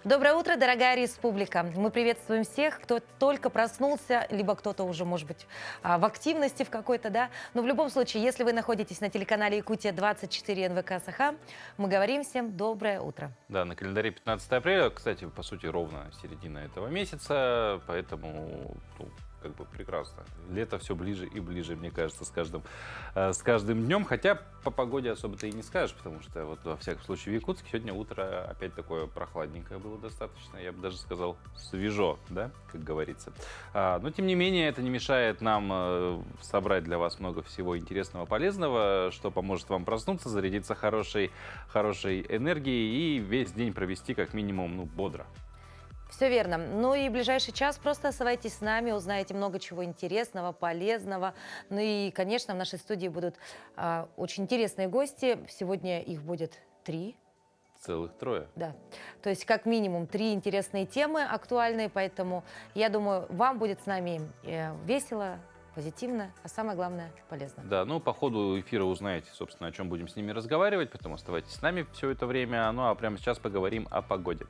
Доброе утро, дорогая республика. Мы приветствуем всех, кто только проснулся, либо кто-то уже, может быть, в активности в какой-то, да. Но в любом случае, если вы находитесь на телеканале Якутия-24 НВК Саха, мы говорим всем доброе утро. Да, на календаре 15 апреля, кстати, по сути, ровно середина этого месяца, поэтому, как бы прекрасно. Лето все ближе и ближе, мне кажется, с каждым днем, хотя по погоде особо-то и не скажешь, потому что вот во всяком случае в Якутске сегодня утро опять такое прохладненькое было достаточно, я бы даже сказал, свежо, да, как говорится. Но, тем не менее, это не мешает нам собрать для вас много всего интересного, полезного, что поможет вам проснуться, зарядиться хорошей энергией и весь день провести как минимум, бодро. Все верно. Ну и в ближайший час просто оставайтесь с нами, узнаете много чего интересного, полезного. Ну и, конечно, в нашей студии будут очень интересные гости. Сегодня их будет 3. Целых трое. Да, то есть как минимум 3 интересные темы актуальные, поэтому я думаю, вам будет с нами весело, позитивно, а самое главное полезно. Да, по ходу эфира узнаете, собственно, о чем будем с ними разговаривать, поэтому оставайтесь с нами все это время. Ну а прямо сейчас поговорим о погоде.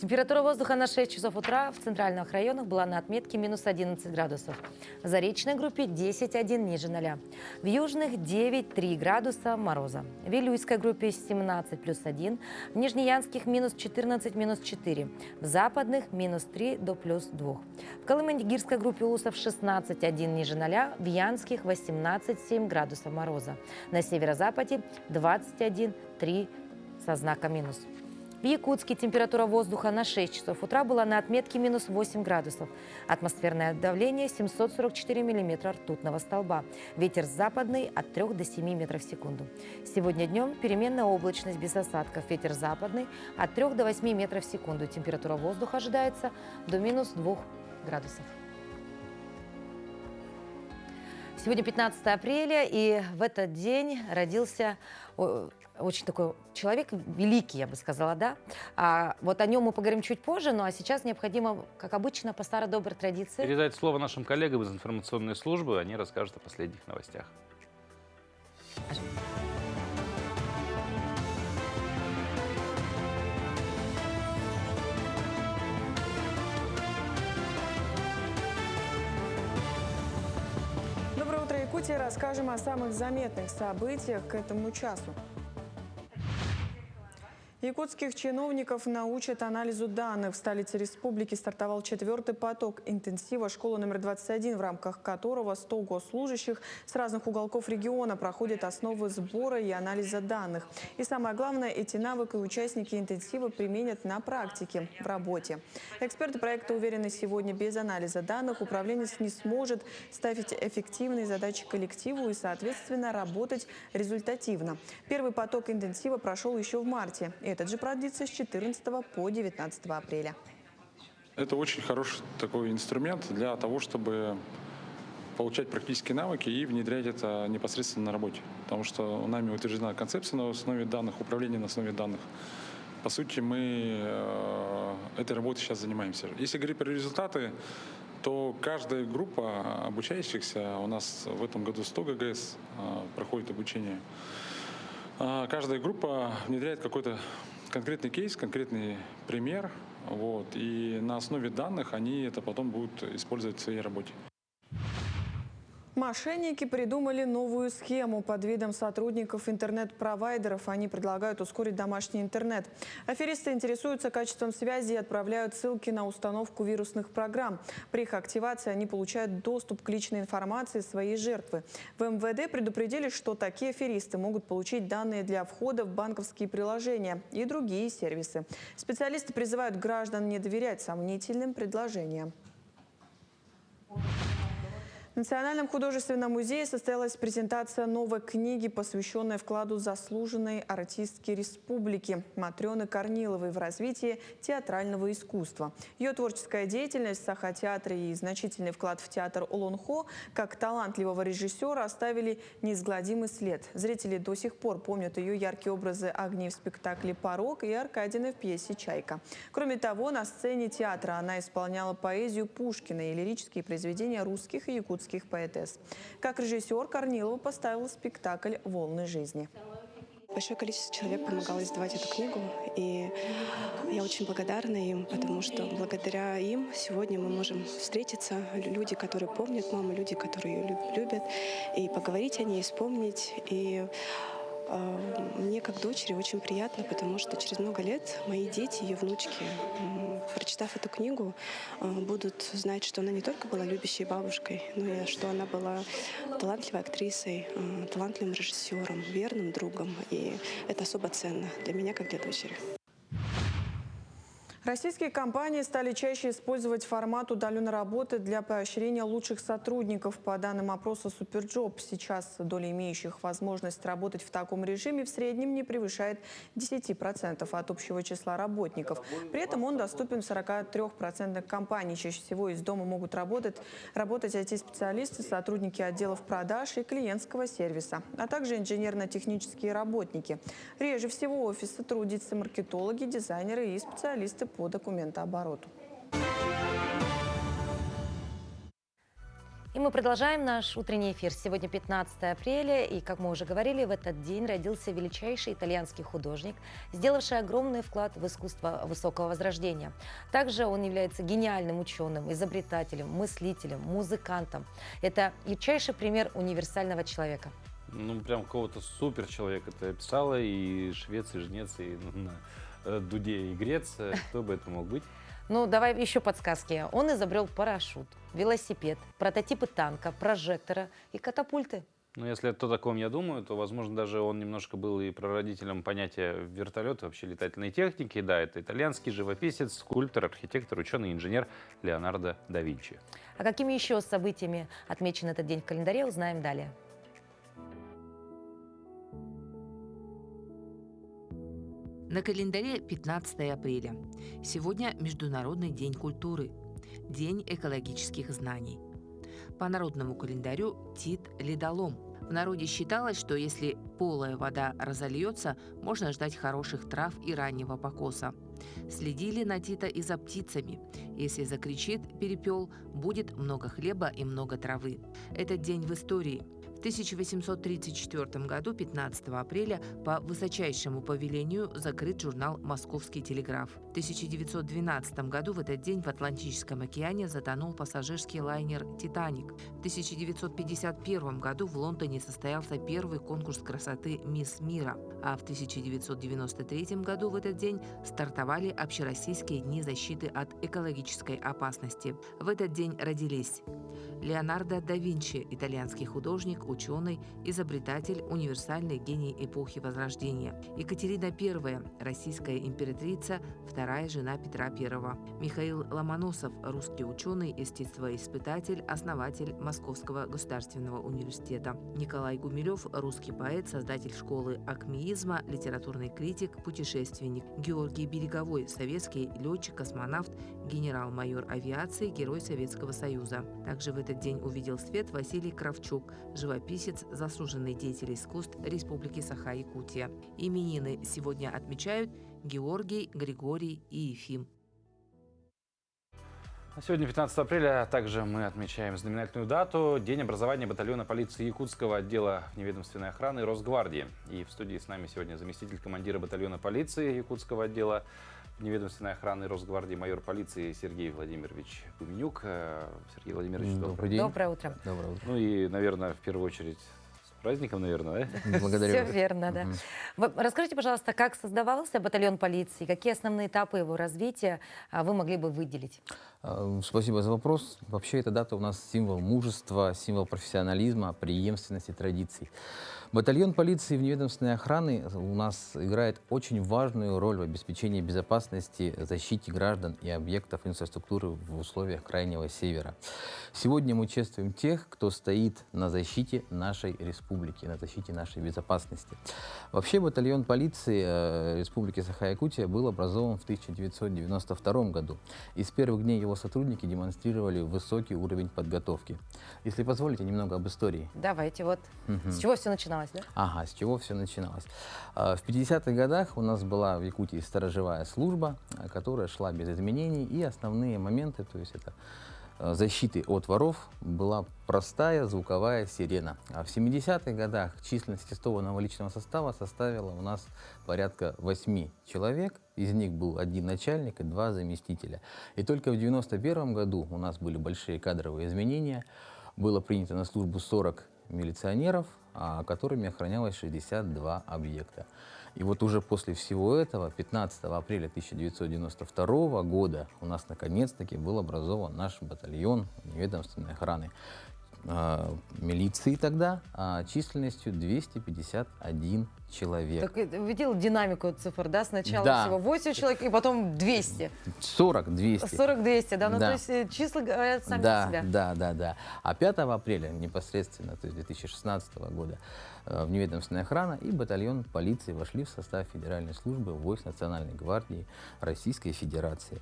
Температура воздуха на 6 часов утра в центральных районах была на отметке минус 11 градусов. В Заречной группе 10,1 ниже 0. В южных 9,3 градуса мороза. В Вилюйской группе 17 плюс 1. В Нижнеянских минус 14 минус 4. В западных минус 3 до плюс 2. В Колыме-Гирской группе Усов 16,1 ниже 0. В Янских 18,7 градусов мороза. На северо-западе 21,3 со знаком минус. В Якутске температура воздуха на 6 часов утра была на отметке минус 8 градусов. Атмосферное давление 744 миллиметра ртутного столба. Ветер западный от 3 до 7 метров в секунду. Сегодня днем переменная облачность без осадков. Ветер западный от 3 до 8 метров в секунду. Температура воздуха ожидается до минус 2 градусов. Сегодня 15 апреля, и в этот день родился очень такой человек великий, я бы сказала, да. Вот о нем мы поговорим чуть позже, ну а сейчас необходимо, как обычно, по старой доброй традиции. Передать слово нашим коллегам из информационной службы, они расскажут о последних новостях. Доброе утро, Якутия. Расскажем о самых заметных событиях к этому часу. Якутских чиновников научат анализу данных. В столице республики стартовал 4-й поток интенсива школы номер 21, в рамках которого 100 госслужащих с разных уголков региона проходят основы сбора и анализа данных. И самое главное, эти навыки участники интенсива применят на практике, в работе. Эксперты проекта уверены, сегодня без анализа данных управленец не сможет ставить эффективные задачи коллективу и, соответственно, работать результативно. Первый поток интенсива прошел еще в марте. Этот же продлится с 14 по 19 апреля. Это очень хороший такой инструмент для того, чтобы получать практические навыки и внедрять это непосредственно на работе. Потому что нами утверждена концепция на основе данных, управление на основе данных. По сути, мы этой работой сейчас занимаемся. Если говорить про результаты, то каждая группа обучающихся, у нас в этом году 100 ГГС проходит обучение, каждая группа внедряет какой-то конкретный кейс, конкретный пример, и на основе данных они это потом будут использовать в своей работе. Мошенники придумали новую схему. Под видом сотрудников интернет-провайдеров они предлагают ускорить домашний интернет. Аферисты интересуются качеством связи и отправляют ссылки на установку вирусных программ. При их активации они получают доступ к личной информации своей жертвы. В МВД предупредили, что такие аферисты могут получить данные для входа в банковские приложения и другие сервисы. Специалисты призывают граждан не доверять сомнительным предложениям. В Национальном художественном музее состоялась презентация новой книги, посвященная вкладу заслуженной артистки республики Матрёны Корниловой в развитии театрального искусства. Ее творческая деятельность в Саха-театре и значительный вклад в театр Олонхо как талантливого режиссера оставили неизгладимый след. Зрители до сих пор помнят ее яркие образы Агнии в спектакле «Порок» и Аркадины в пьесе «Чайка». Кроме того, на сцене театра она исполняла поэзию Пушкина и лирические произведения русских и якутских поэтесс. Как режиссер Корнилова поставила спектакль «Волны жизни». Большое количество человек помогало издавать эту книгу, и я очень благодарна им, потому что благодаря им сегодня мы можем встретиться, люди, которые помнят маму, люди, которые ее любят, и поговорить о ней, вспомнить. И мне, как дочери, очень приятно, потому что через много лет мои дети, ее внучки, прочитав эту книгу, будут знать, что она не только была любящей бабушкой, но и что она была талантливой актрисой, талантливым режиссером, верным другом. И это особо ценно для меня, как для дочери. Российские компании стали чаще использовать формат удаленной работы для поощрения лучших сотрудников. По данным опроса Суперджоп, сейчас доля имеющих возможность работать в таком режиме в среднем не превышает 10% от общего числа работников. При этом он доступен в 43% компаний. Чаще всего из дома могут работать IT-специалисты, сотрудники отделов продаж и клиентского сервиса, а также инженерно-технические работники. Реже всего офисы трудятся маркетологи, дизайнеры и специалисты по документообороту. И мы продолжаем наш утренний эфир. Сегодня 15 апреля, и, как мы уже говорили, в этот день родился величайший итальянский художник, сделавший огромный вклад в искусство высокого возрождения. Также он является гениальным ученым, изобретателем, мыслителем, музыкантом. Это ярчайший пример универсального человека. Ну, прям какого-то супер человека ты описала, и швец, и жнец, и на дуде, и грец. Кто бы это мог быть? Ну, давай еще подсказки. Он изобрел парашют, велосипед, прототипы танка, прожектора и катапульты. Ну, если это то, о ком я думаю, то, возможно, даже он немножко был и прародителем понятия вертолета, вообще летательной техники. Да, это итальянский живописец, скульптор, архитектор, ученый, инженер Леонардо да Винчи. А какими еще событиями отмечен этот день в календаре, узнаем далее. На календаре 15 апреля. Сегодня Международный день культуры, День экологических знаний. По народному календарю Тит – ледолом. В народе считалось, что если полая вода разольется, можно ждать хороших трав и раннего покоса. Следили на Тита и за птицами. Если закричит перепел, будет много хлеба и много травы. Этот день в истории. В 1834 году, 15 апреля, по высочайшему повелению закрыт журнал «Московский телеграф». В 1912 году в этот день в Атлантическом океане затонул пассажирский лайнер «Титаник». В 1951 году в Лондоне состоялся первый конкурс красоты «Мисс Мира», а в 1993 году в этот день стартовали общероссийские дни защиты от экологической опасности. В этот день родились Леонардо да Винчи, итальянский художник, ученый, изобретатель, универсальный гений эпохи Возрождения. Екатерина I, российская императрица, вторая жена Петра I. Михаил Ломоносов, русский ученый, естествоиспытатель, основатель Московского государственного университета. Николай Гумилев, русский поэт, создатель школы акмеизма, литературный критик, путешественник. Георгий Береговой, советский летчик, космонавт, генерал-майор авиации, герой Советского Союза. Также в этот день увидел свет Василий Кравчук, живописец, заслуженный деятель искусств Республики Саха-Якутия. Именины сегодня отмечают Георгий, Григорий и Ефим. Сегодня, 15 апреля, также мы отмечаем знаменательную дату – День образования батальона полиции Якутского отдела вневедомственной охраны Росгвардии. И в студии с нами сегодня заместитель командира батальона полиции Якутского отдела вневедомственной охраны Росгвардии, майор полиции Сергей Владимирович Гуменюк. Сергей Владимирович, Добрый день. Доброе утро. Доброе утро. Ну и, наверное, в первую очередь, с праздником, наверное, да? Благодарю Все вас. верно, да. Расскажите, пожалуйста, как создавался батальон полиции, какие основные этапы его развития вы могли бы выделить? Спасибо за вопрос. Вообще эта дата у нас символ мужества, символ профессионализма, преемственности традиций. Батальон полиции вневедомственной охраны у нас играет очень важную роль в обеспечении безопасности, защите граждан и объектов инфраструктуры в условиях Крайнего Севера. Сегодня мы чествуем тех, кто стоит на защите нашей республики, на защите нашей безопасности. Вообще батальон полиции Республики Саха-Якутия был образован в 1992 году. И с первых дней его сотрудники демонстрировали высокий уровень подготовки. Если позволите, немного об истории. Давайте, вот с чего все начиналось, да? Ага, с чего все начиналось? В 50-х годах у нас была в Якутии сторожевая служба, которая шла без изменений, и основные моменты, то есть это защиты от воров была простая звуковая сирена. А в 70-х годах численность аттестованного личного состава составила у нас порядка 8 человек. Из них был 1 начальник и 2 заместителя. И только в 91 году у нас были большие кадровые изменения. Было принято на службу 40 милиционеров, которыми охранялось 62 объекта. И вот уже после всего этого, 15 апреля 1992 года, у нас наконец-таки был образован наш батальон неведомственной охраны милиции тогда, численностью 251 человек. Так видел динамику цифр, да? Сначала Да. всего 8 человек, и потом 200. 40-200. 40-200, да? Ну, Да. то есть числа говорят сами Да, за себя. да. А 5 апреля непосредственно, то есть 2016 года, в неведомственная охрана и батальон полиции вошли в состав Федеральной службы войск Национальной гвардии Российской Федерации.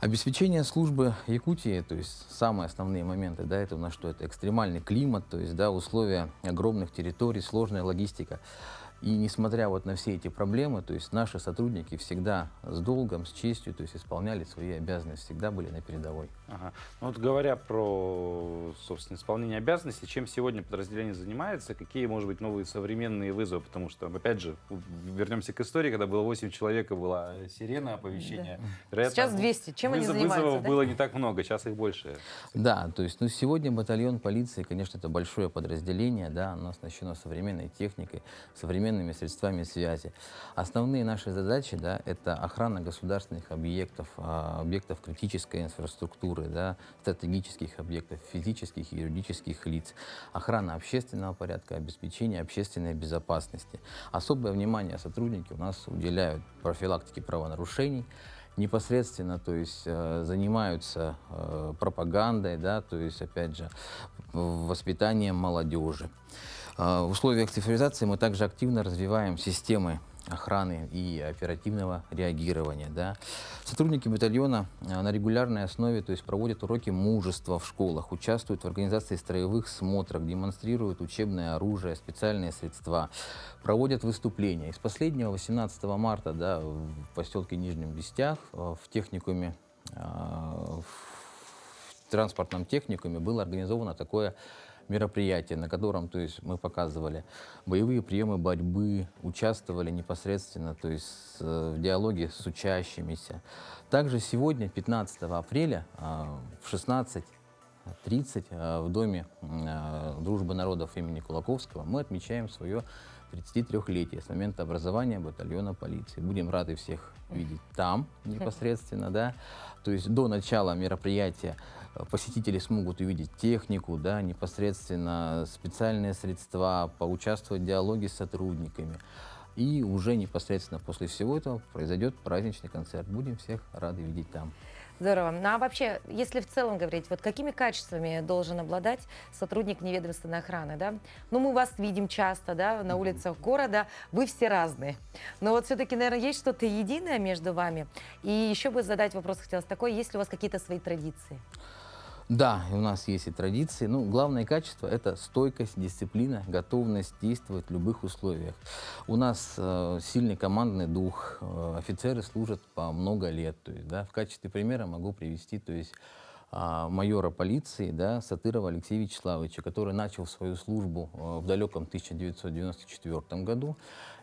Обеспечение службы Якутии, то есть самые основные моменты, да, это у нас что? Это экстремальный климат, то есть, да, условия огромных территорий, сложная логистика. И несмотря вот на все эти проблемы, то есть наши сотрудники всегда с долгом, с честью, то есть исполняли свои обязанности, всегда были на передовой. Ага. Ну вот говоря про, собственно, исполнение обязанностей, чем сегодня подразделение занимается, какие, может быть, новые современные вызовы, потому что, опять же, вернемся к истории, когда было 8 человек, была сирена оповещения. Вероятно, Сейчас 200. Чем они занимаются? Вызовов Да? было не так много, сейчас их больше. Да, то есть, ну, сегодня батальон полиции, конечно, это большое подразделение, да, оно оснащено современной техникой, современными средствами связи. Основные наши задачи, да, это охрана государственных объектов, объектов критической инфраструктуры, да, стратегических объектов, физических и юридических лиц, охрана общественного порядка, обеспечение общественной безопасности. Особое внимание сотрудники у нас уделяют профилактике правонарушений, непосредственно, то есть занимаются пропагандой, да, то есть, опять же, воспитанием молодежи. В условиях цифровизации мы также активно развиваем системы охраны и оперативного реагирования. Да. Сотрудники батальона на регулярной основе, то есть, проводят уроки мужества в школах, участвуют в организации строевых смотров, демонстрируют учебное оружие, специальные средства, проводят выступления. Из последнего, 18 марта, да, в поселке Нижнем Бестях, в техникуме, в транспортном техникуме было организовано такое мероприятие, на котором, то есть, мы показывали боевые приемы борьбы, участвовали непосредственно, то есть, в диалоге с учащимися. Также сегодня, 15 апреля, в 16:30 в Доме дружбы народов имени Кулаковского мы отмечаем свое 33-летие с момента образования батальона полиции. Будем рады всех видеть там непосредственно, да. То есть до начала мероприятия посетители смогут увидеть технику, да, непосредственно специальные средства, поучаствовать в диалоге с сотрудниками. И уже непосредственно после всего этого произойдет праздничный концерт. Будем всех рады видеть там. Здорово. Ну а вообще, если в целом говорить, вот какими качествами должен обладать сотрудник неведомственной охраны, да? Ну, мы вас видим часто, да, на улицах города, вы все разные. Но вот все-таки, наверное, есть что-то единое между вами. И еще бы задать вопрос хотелось такой, есть ли у вас какие-то свои традиции? Да, у нас есть и традиции. Ну, главное качество – это стойкость, дисциплина, готовность действовать в любых условиях. У нас сильный командный дух, офицеры служат по много лет. То есть, да, в качестве примера могу привести, то есть, майора полиции, да, Сатырова Алексея Вячеславовича, который начал свою службу в далеком 1994 году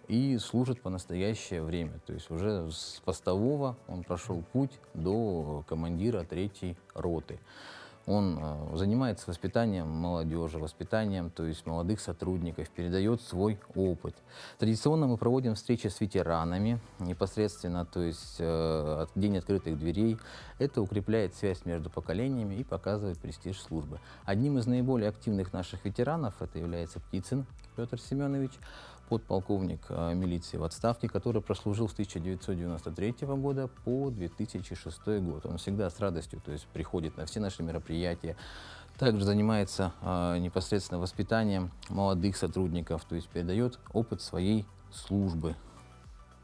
и служит по настоящее время. То есть уже с постового он прошел путь до командира 3-й роты. Он занимается воспитанием молодежи, воспитанием, то есть, молодых сотрудников, передает свой опыт. Традиционно мы проводим встречи с ветеранами непосредственно, то есть День открытых дверей. Это укрепляет связь между поколениями и показывает престиж службы. Одним из наиболее активных наших ветеранов это является Птицын Петр Семенович, подполковник милиции в отставке, который прослужил с 1993 года по 2006 год. Он всегда с радостью, то есть, приходит на все наши мероприятия. Также занимается непосредственно воспитанием молодых сотрудников, то есть передает опыт своей службы.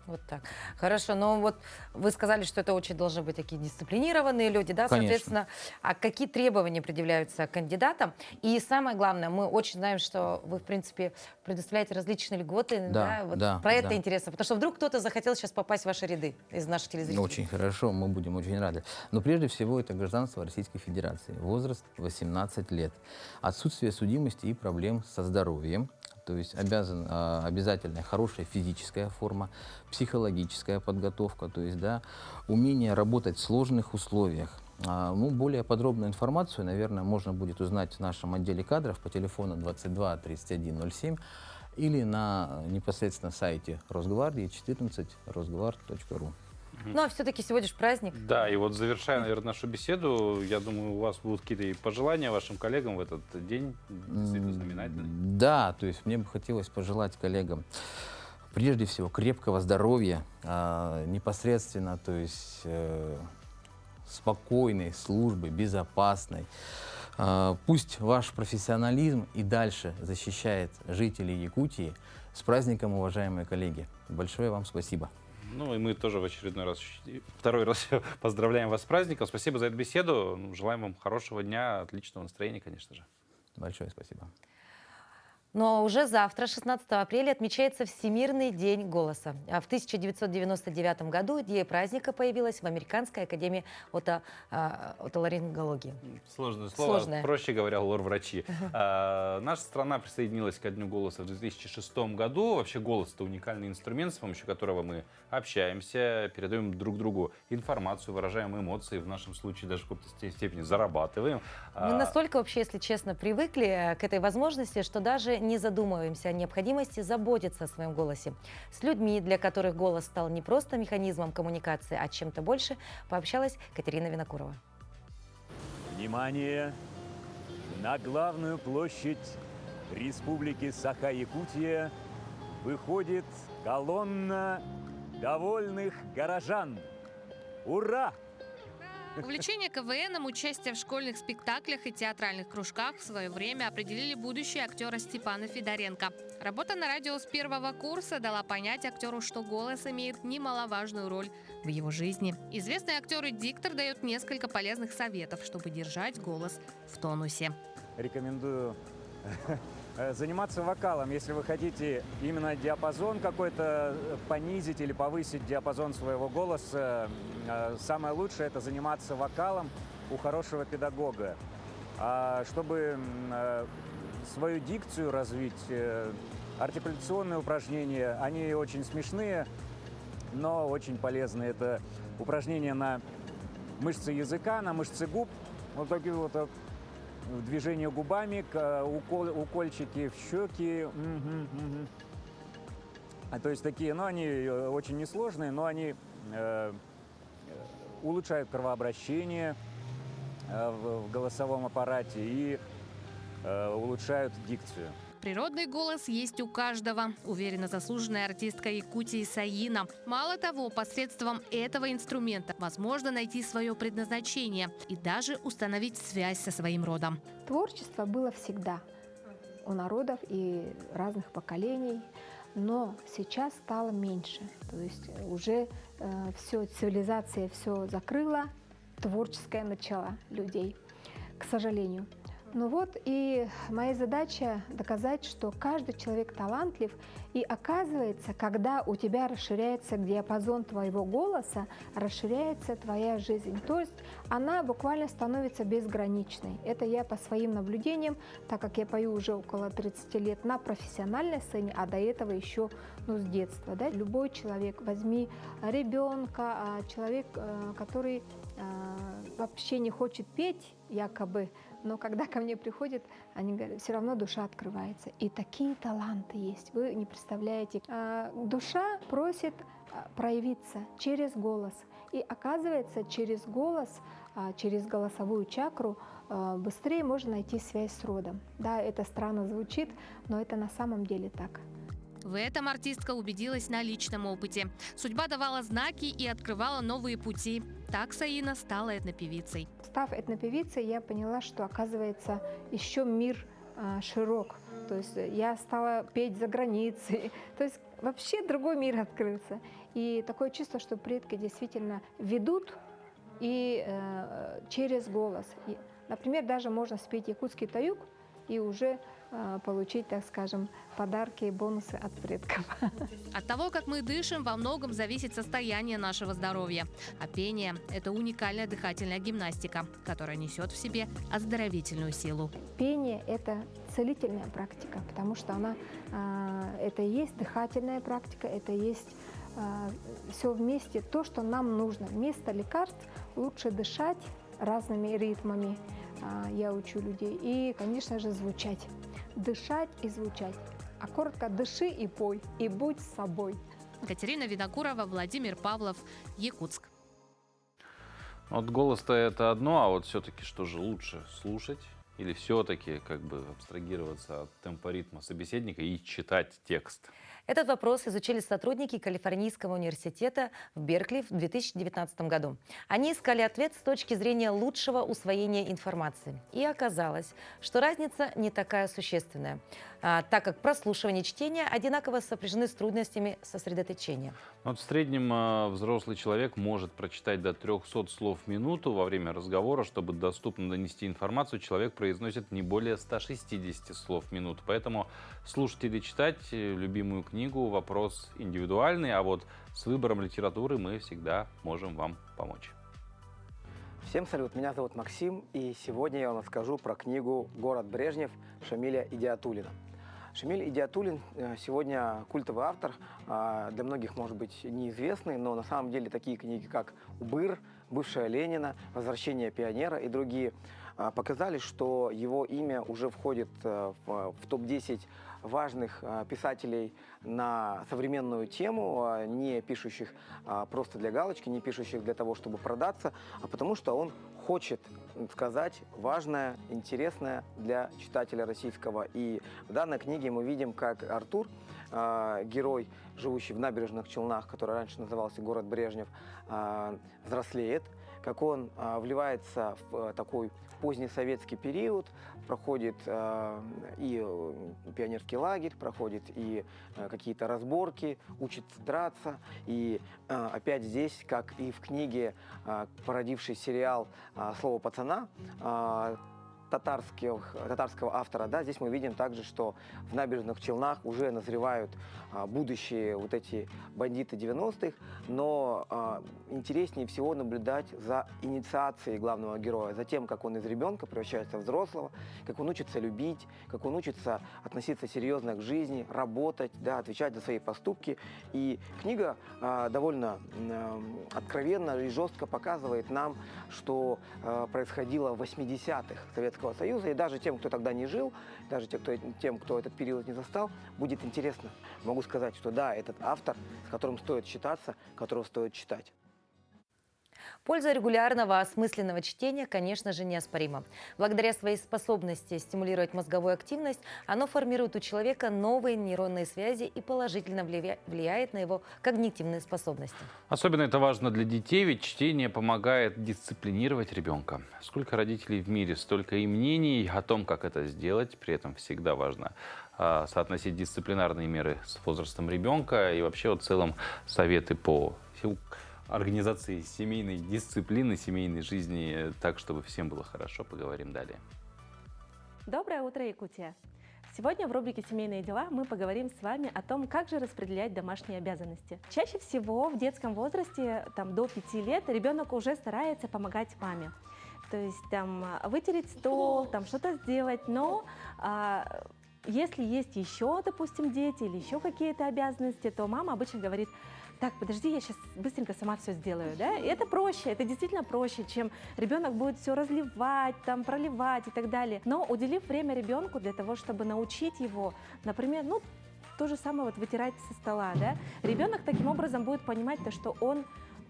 Вот так. Хорошо, но вот вы сказали, что это очень должны быть такие дисциплинированные люди, да, Конечно. соответственно, а какие требования предъявляются кандидатам? И самое главное, мы очень знаем, что вы, в принципе, предоставляете различные льготы, Да, вот да, про это да. интересно, потому что вдруг кто-то захотел сейчас попасть в ваши ряды из наших телезрителей. Очень хорошо, мы будем очень рады. Но прежде всего это гражданство Российской Федерации. Возраст 18 лет. Отсутствие судимости и проблем со здоровьем. То есть обязательная хорошая физическая форма, психологическая подготовка, то есть, да, умение работать в сложных условиях. Более подробную информацию, наверное, можно будет узнать в нашем отделе кадров по телефону 22 31 07 или на непосредственно сайте Росгвардии 14 rosgvard.ru. Ну, а все-таки сегодня же праздник. Да, и вот завершая, наверное, нашу беседу, я думаю, у вас будут какие-то и пожелания вашим коллегам в этот день, действительно знаменательный. Да, то есть мне бы хотелось пожелать коллегам прежде всего крепкого здоровья, непосредственно, то есть спокойной службы, безопасной. Пусть ваш профессионализм и дальше защищает жителей Якутии. С праздником, уважаемые коллеги. Большое вам спасибо. Ну и мы тоже в очередной раз, второй раз поздравляем вас с праздником. Спасибо за эту беседу. Желаем вам хорошего дня, отличного настроения, конечно же. Большое спасибо. Но уже завтра, 16 апреля, отмечается Всемирный день голоса. А в 1999 году идея праздника появилась в Американской академии отоларингологии. Сложное слово. Сложное. Проще говоря, лор-врачи. Наша страна присоединилась ко Дню голоса в 2006 году. Вообще голос — это уникальный инструмент, с помощью которого мы общаемся, передаем друг другу информацию, выражаем эмоции, в нашем случае даже в какой-то степени зарабатываем. Мы настолько вообще, если честно, привыкли к этой возможности, что даже не задумываемся о необходимости заботиться о своем голосе. С людьми, для которых голос стал не просто механизмом коммуникации, а чем-то больше, пообщалась Катерина Винокурова. Внимание! На главную площадь Республики Саха-Якутия выходит колонна довольных горожан. Ура! Увлечение КВНом, участие в школьных спектаклях и театральных кружках в свое время определили будущее актера Степана Федоренко. Работа на радио с первого курса дала понять актеру, что голос имеет немаловажную роль в его жизни. Известный актер и диктор дает несколько полезных советов, чтобы держать голос в тонусе. Рекомендую заниматься вокалом, если вы хотите именно диапазон какой-то понизить или повысить диапазон своего голоса. Самое лучшее — это заниматься вокалом у хорошего педагога. А чтобы свою дикцию развить, артикуляционные упражнения, они очень смешные, но очень полезные. Это упражнения на мышцы языка, на мышцы губ. Вот такие вот движение губами, укольчики в щеки. То есть такие, они очень несложные, но они улучшают кровообращение в голосовом аппарате и улучшают дикцию. Природный голос есть у каждого, уверена заслуженная артистка Якутии Саина. Мало того, посредством этого инструмента возможно найти свое предназначение и даже установить связь со своим родом. Творчество было всегда у народов и разных поколений, но сейчас стало меньше. То есть уже все, цивилизация все закрыла, творческое начало людей, к сожалению. Ну вот и моя задача доказать, что каждый человек талантлив, и оказывается, когда у тебя расширяется диапазон твоего голоса, расширяется твоя жизнь. То есть она буквально становится безграничной. Это я по своим наблюдениям, так как я пою уже около 30 лет на профессиональной сцене, а до этого еще с детства. Да? Любой человек, возьми ребенка, человек, который вообще не хочет петь, якобы, но когда ко мне приходят, они говорят, все равно душа открывается. И такие таланты есть, вы не представляете. Душа просит проявиться через голос. И оказывается, через голос, через голосовую чакру быстрее можно найти связь с родом. Да, это странно звучит, но это на самом деле так. В этом артистка убедилась на личном опыте. Судьба давала знаки и открывала новые пути. Так Саина стала этнопевицей. Став этнопевицей, я поняла, что, оказывается, еще мир широк. То есть я стала петь за границей. То есть вообще другой мир открылся. И такое чувство, что предки действительно ведут и через голос. И, например, даже можно спеть якутский таюк и уже получить, так скажем, подарки и бонусы от предков. От того, как мы дышим, во многом зависит состояние нашего здоровья. А пение – это уникальная дыхательная гимнастика, которая несет в себе оздоровительную силу. Пение – это целительная практика, потому что она, это и есть дыхательная практика, это и есть все вместе то, что нам нужно. Вместо лекарств лучше дышать разными ритмами. Я учу людей. И, конечно же, звучать. Дышать и звучать. А коротко дыши и пой, и будь собой. Катерина Винокурова, Владимир Павлов, Якутск. Вот голос-то это одно, а вот все-таки что же лучше, слушать или все-таки как бы абстрагироваться от темпа ритма собеседника и читать текст? Этот вопрос изучили сотрудники Калифорнийского университета в Беркли в 2019 году. Они искали ответ с точки зрения лучшего усвоения информации. И оказалось, что разница не такая существенная, так как прослушивание и чтение одинаково сопряжены с трудностями сосредоточения. Вот в среднем взрослый человек может прочитать до 300 слов в минуту во время разговора. Чтобы доступно донести информацию, человек произносит не более 160 слов в минуту. Поэтому слушать или читать любимую книгу – вопрос индивидуальный, а вот с выбором литературы мы всегда можем вам помочь. Всем салют, меня зовут Максим, и сегодня я вам расскажу про книгу «Город Брежнев» Шамиля Идиатуллина. Шамиль Идиатуллин сегодня культовый автор, для многих, может быть, неизвестный, но на самом деле такие книги, как «Убыр», «Бывшая Ленина», «Возвращение пионера» и другие показали, что его имя уже входит в топ-10 важных писателей на современную тему, не пишущих просто для галочки, не пишущих для того, чтобы продаться, а потому что он хочет сказать важное, интересное для читателя российского. И в данной книге мы видим, как Артур, герой, живущий в Набережных Челнах, который раньше назывался город Брежнев, взрослеет, как он вливается в такой поздний советский период, проходит и пионерский лагерь, проходит и какие-то разборки, учится драться. И опять здесь, как и в книге, породивший сериал «Слово пацана», татарского автора, да, здесь мы видим также, что в Набережных Челнах уже назревают будущие вот эти бандиты 90-х, но интереснее всего наблюдать за инициацией главного героя, за тем, как он из ребенка превращается в взрослого, как он учится любить, как он учится относиться серьезно к жизни, работать, да, отвечать за свои поступки. И книга довольно откровенно и жестко показывает нам, что происходило в 80-х Советского Союза, и даже тем, кто тогда не жил, даже тем, кто этот период не застал, будет интересно. Могу сказать, что да, этот автор, с которым стоит считаться, которого стоит читать. Польза регулярного осмысленного чтения, конечно же, неоспорима. Благодаря своей способности стимулировать мозговую активность, оно формирует у человека новые нейронные связи и положительно влияет на его когнитивные способности. Особенно это важно для детей, ведь чтение помогает дисциплинировать ребенка. Сколько родителей в мире, столько и мнений о том, как это сделать. При этом всегда важно соотносить дисциплинарные меры с возрастом ребенка и вообще в целом советы по организации семейной дисциплины, семейной жизни, так, чтобы всем было хорошо. Поговорим далее. Доброе утро, Якутия! Сегодня в рубрике «Семейные дела» мы поговорим с вами о том, как же распределять домашние обязанности. Чаще всего в детском возрасте, до 5 лет, ребенок уже старается помогать маме. То есть вытереть стол, что-то сделать, но если есть еще, допустим, дети или еще какие-то обязанности, то мама обычно говорит: так, подожди, я сейчас быстренько сама все сделаю, да? И это проще, это действительно проще, чем ребенок будет все разливать, проливать и так далее. Но уделив время ребенку для того, чтобы научить его, например, то же самое вытирать со стола, да? Ребенок таким образом будет понимать то, что он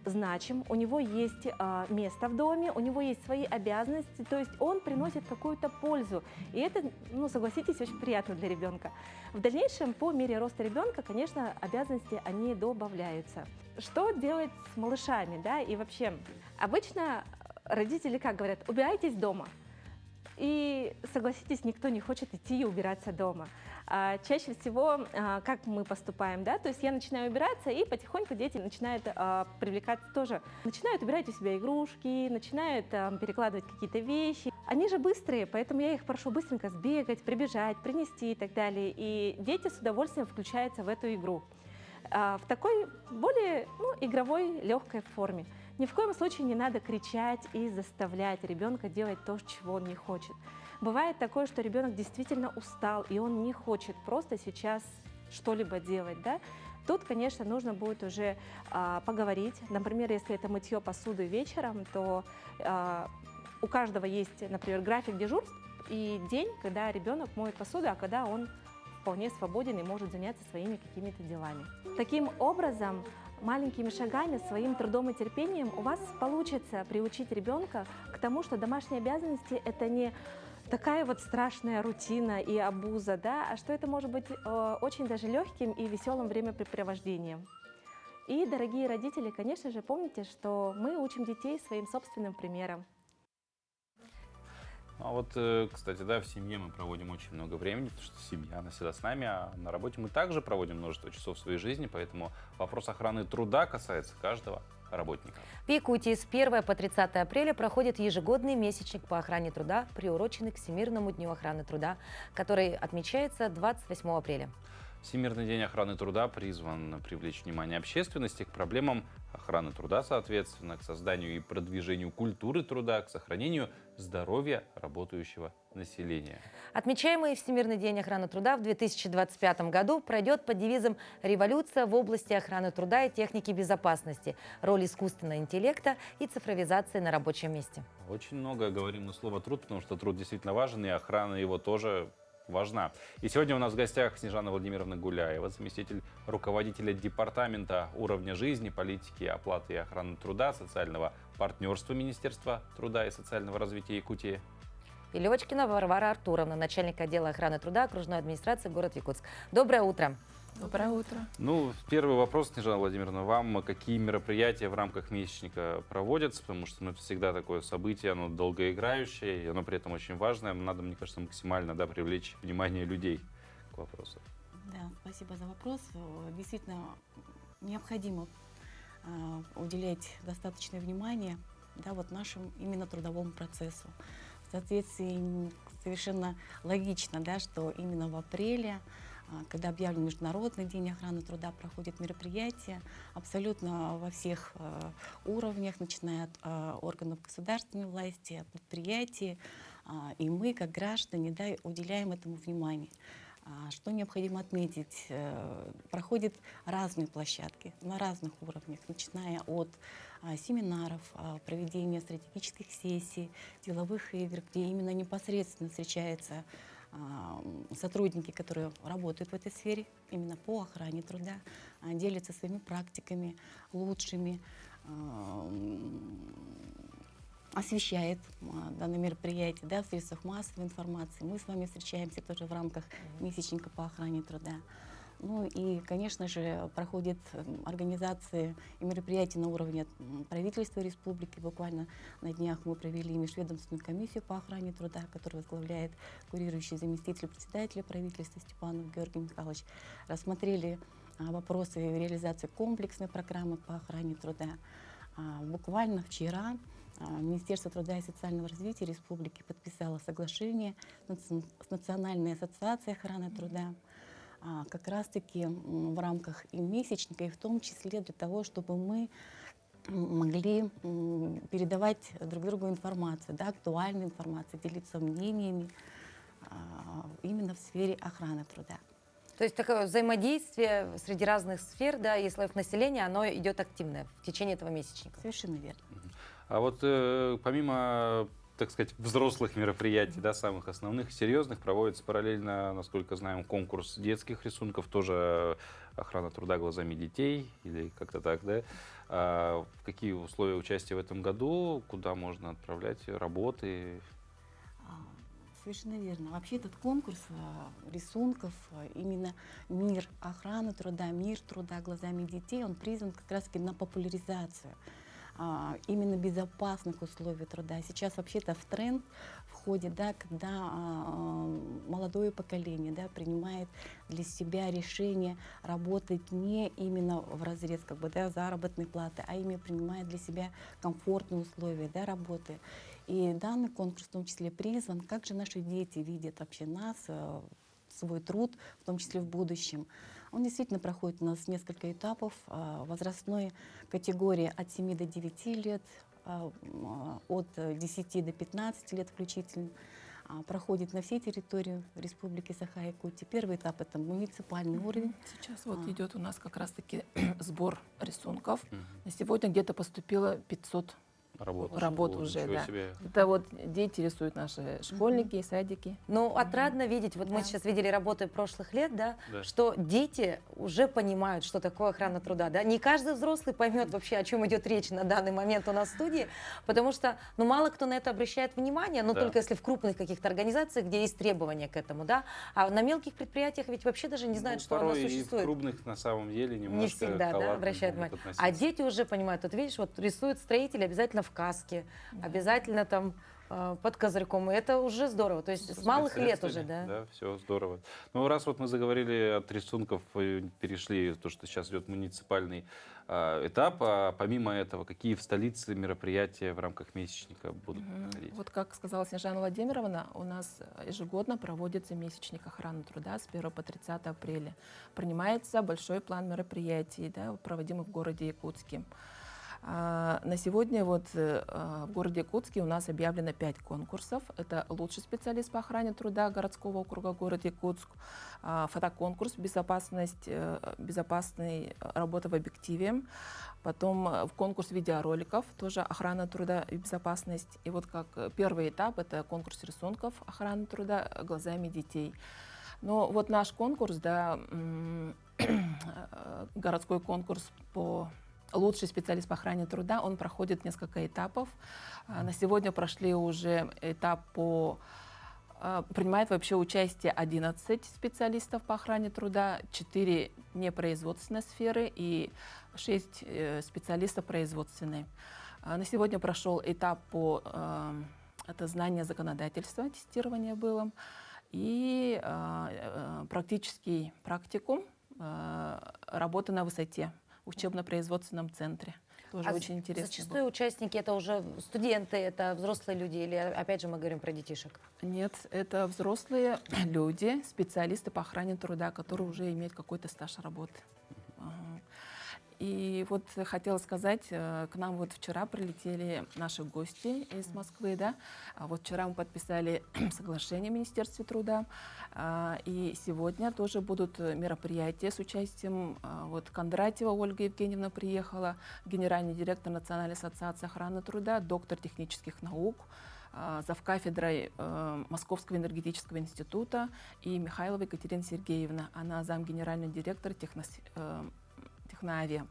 значим, у него есть место в доме, у него есть свои обязанности, то есть он приносит какую-то пользу. И это, согласитесь, очень приятно для ребенка. В дальнейшем, по мере роста ребенка, конечно, обязанности, они добавляются. Что делать с малышами, да, и вообще? Обычно родители как говорят: убирайтесь дома. И, согласитесь, никто не хочет идти и убираться дома. Чаще всего, как мы поступаем, да, то есть я начинаю убираться, и потихоньку дети начинают привлекаться тоже. Начинают убирать у себя игрушки, начинают перекладывать какие-то вещи. Они же быстрые, поэтому я их прошу быстренько сбегать, прибежать, принести и так далее. И дети с удовольствием включаются в эту игру. В такой более игровой, легкой форме. Ни в коем случае не надо кричать и заставлять ребенка делать то, чего он не хочет. Бывает такое, что ребенок действительно устал, и он не хочет просто сейчас что-либо делать. Да? Тут, конечно, нужно будет уже поговорить. Например, если это мытье посуды вечером, то у каждого есть, например, график дежурств и день, когда ребенок моет посуду, а когда он вполне свободен и может заняться своими какими-то делами. Таким образом, маленькими шагами, своим трудом и терпением у вас получится приучить ребенка к тому, что домашние обязанности – это не такая вот страшная рутина и обуза, да, а что это может быть очень даже легким и веселым времяпрепровождением. И, дорогие родители, конечно же, помните, что мы учим детей своим собственным примером. А вот, кстати, да, в семье мы проводим очень много времени, потому что семья, она всегда с нами, а на работе мы также проводим множество часов своей жизни, поэтому вопрос охраны труда касается каждого работника. В Якутии с 1 по 30 апреля проходит ежегодный месячник по охране труда, приуроченный к Всемирному дню охраны труда, который отмечается 28 апреля. Всемирный день охраны труда призван привлечь внимание общественности к проблемам охраны труда, соответственно, к созданию и продвижению культуры труда, к сохранению здоровья работающего населения. Отмечаемый Всемирный день охраны труда в 2025 году пройдет под девизом «Революция в области охраны труда и техники безопасности. Роль искусственного интеллекта и цифровизации на рабочем месте». Очень много говорим на слово «труд», потому что труд действительно важен, и охрана его тоже важна. И сегодня у нас в гостях Снежана Владимировна Гуляева, заместитель руководителя Департамента уровня жизни, политики, оплаты и охраны труда, социального партнерства Министерства труда и социального развития Якутии. И Левочкина Варвара Артуровна, начальник отдела охраны труда окружной администрации город Якутск. Доброе утро. Доброе утро. Ну, первый вопрос, Снежана Владимировна, вам какие мероприятия в рамках месячника проводятся? Потому что это всегда такое событие, оно долгоиграющее, и оно при этом очень важное. Надо, мне кажется, максимально привлечь внимание людей к вопросу. Да, спасибо за вопрос. Действительно, необходимо уделять достаточное внимание нашему именно трудовому процессу. В соответствии совершенно логично, что именно в апреле, когда объявлен Международный день охраны труда, проходит мероприятие абсолютно во всех уровнях, начиная от органов государственной власти, от предприятий. И мы, как граждане, уделяем этому внимание. Что необходимо отметить? Проходят разные площадки на разных уровнях, начиная от семинаров, проведения стратегических сессий, деловых игр, где именно непосредственно встречаются сотрудники, которые работают в этой сфере, именно по охране труда, делятся своими практиками лучшими, освещает данное мероприятие в средствах массовой информации. Мы с вами встречаемся тоже в рамках месячника по охране труда. Ну и, конечно же, проходят организации и мероприятия на уровне правительства республики. Буквально на днях мы провели межведомственную комиссию по охране труда, которую возглавляет курирующий заместитель председателя правительства Степанов Георгий Михайлович. Рассмотрели вопросы реализации комплексной программы по охране труда. Буквально вчера Министерство труда и социального развития республики подписало соглашение с Национальной ассоциацией охраны труда, как раз-таки в рамках и месячника, и в том числе для того, чтобы мы могли передавать друг другу информацию, актуальную информацию, делиться мнениями именно в сфере охраны труда. То есть такое взаимодействие среди разных сфер, и слоев населения, оно идет активное в течение этого месячника. Совершенно верно. А вот помимо, так сказать, взрослых мероприятий, самых основных, серьезных, проводится параллельно, насколько знаем, конкурс детских рисунков, тоже охрана труда глазами детей, или как-то так, да? Какие условия участия в этом году, куда можно отправлять работы? Совершенно верно. Вообще этот конкурс рисунков, именно мир охраны труда, мир труда глазами детей, он призван как раз-таки на популяризацию именно безопасных условий труда. Сейчас вообще-то в тренд входит, да, когда молодое поколение, да, принимает для себя решение работать не именно в разрез, как бы, да, заработной платы, а именно принимает для себя комфортные условия, да, работы. И данный конкурс в том числе призван, как же наши дети видят вообще нас, свой труд, в том числе в будущем. Он действительно проходит у нас несколько этапов. Возрастной категории от 7 до 9 лет, от 10 до 15 лет включительно. Проходит на всей территории Республики Саха-Якутия. Первый этап — это муниципальный уровень. Сейчас вот идет у нас как раз-таки сбор рисунков. На сегодня где-то поступило 500 работ уже, да. Это вот дети рисуют, наши школьники и садики. Ну, отрадно видеть, вот мы сейчас видели работы прошлых лет, да, что дети уже понимают, что такое охрана труда, да. Не каждый взрослый поймет вообще, о чем идет речь на данный момент у нас в студии, потому что, ну, мало кто на это обращает внимание, но только если в крупных каких-то организациях, где есть требования к этому, да. А на мелких предприятиях ведь вообще даже не знают, что оно существует. И в крупных на самом деле немножко не всегда, да, обращают внимание. А дети уже понимают, вот видишь, вот рисует строитель обязательно в каске, обязательно там под козырьком. И это уже здорово. То есть с малых лет уже, да? Да, все здорово. Ну, раз вот мы заговорили от рисунков и перешли, то, что сейчас идет муниципальный этап, а помимо этого, какие в столице мероприятия в рамках месячника будут проходить? Вот как сказала Снежана Владимировна, у нас ежегодно проводится месячник охраны труда с 1 по 30 апреля. Принимается большой план мероприятий, да, проводимых в городе Якутске. На сегодня вот в городе Якутске у нас объявлено 5 конкурсов. Это лучший специалист по охране труда городского округа город Якутск, фотоконкурс безопасная работа в объективе, потом в конкурс видеороликов, тоже охрана труда и безопасность. И вот как первый этап — это конкурс рисунков охраны труда глазами детей. Но вот наш конкурс, да, городской конкурс по лучший специалист по охране труда, он проходит несколько этапов. На сегодня прошли уже этап принимает вообще участие 11 специалистов по охране труда, 4 непроизводственной сферы и 6 специалистов производственной. На сегодня прошел этап это знание законодательства, тестирование было, и практический практикум работы на высоте в учебно-производственном центре. Тоже очень интересно. Зачастую участники — это уже студенты, это взрослые люди, или опять же мы говорим про детишек? Нет, это взрослые люди, специалисты по охране труда, которые уже имеют какой-то стаж работы. И вот хотела сказать, к нам вот вчера прилетели наши гости из Москвы, да. Вот вчера мы подписали соглашение в Министерстве труда, и сегодня тоже будут мероприятия с участием. Вот Кондратьева Ольга Евгеньевна приехала, генеральный директор Национальной ассоциации охраны труда, доктор технических наук, завкафедрой Московского энергетического института, и Михайлова Екатерина Сергеевна, она замгенеральный директор Техноавиа.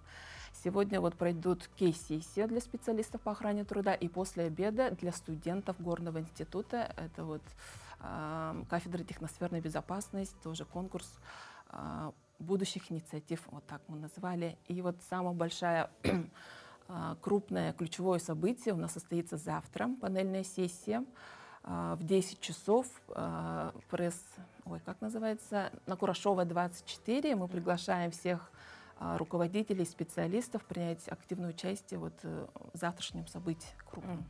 Сегодня вот пройдут кейс-сессия для специалистов по охране труда, и после обеда для студентов Горного института, это вот кафедра техносферной безопасности, тоже конкурс будущих инициатив, вот так мы назвали. И вот самая большая крупное ключевое событие у нас состоится завтра, панельная сессия. В 10 часов на Курашова 24 мы приглашаем всех руководителей, специалистов принять активное участие вот в завтрашнем событии крупном.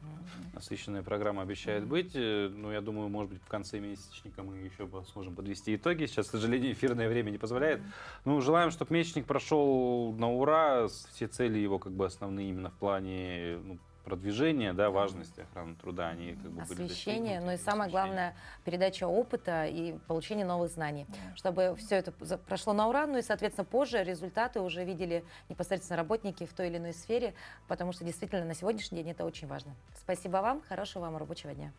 Насыщенная программа обещает быть. Ну, я думаю, может быть, в конце месячника мы еще сможем подвести итоги. Сейчас, к сожалению, эфирное время не позволяет. Ну, желаем, чтобы месячник прошел на ура. Все цели его как бы основные именно в плане продвижения, да, важности охраны труда, они как бы были освещение, но и самое главное — передача опыта и получение новых знаний, чтобы все это прошло на ура, ну и, соответственно, позже результаты уже видели непосредственно работники в той или иной сфере, потому что действительно на сегодняшний день это очень важно. Спасибо вам, хорошего вам рабочего дня.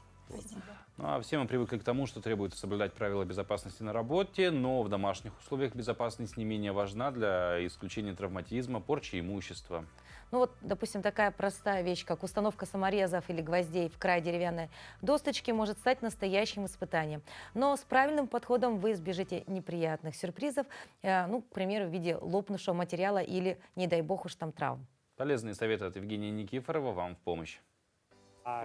Ну, а все мы привыкли к тому, что требуется соблюдать правила безопасности на работе, но в домашних условиях безопасность не менее важна для исключения травматизма, порчи имущества. Ну вот, допустим, такая простая вещь, как установка саморезов или гвоздей в край деревянной досточки, может стать настоящим испытанием. Но с правильным подходом вы избежите неприятных сюрпризов, ну, к примеру, в виде лопнувшего материала или, не дай бог уж там, травм. Полезные советы от Евгения Никифорова вам в помощь.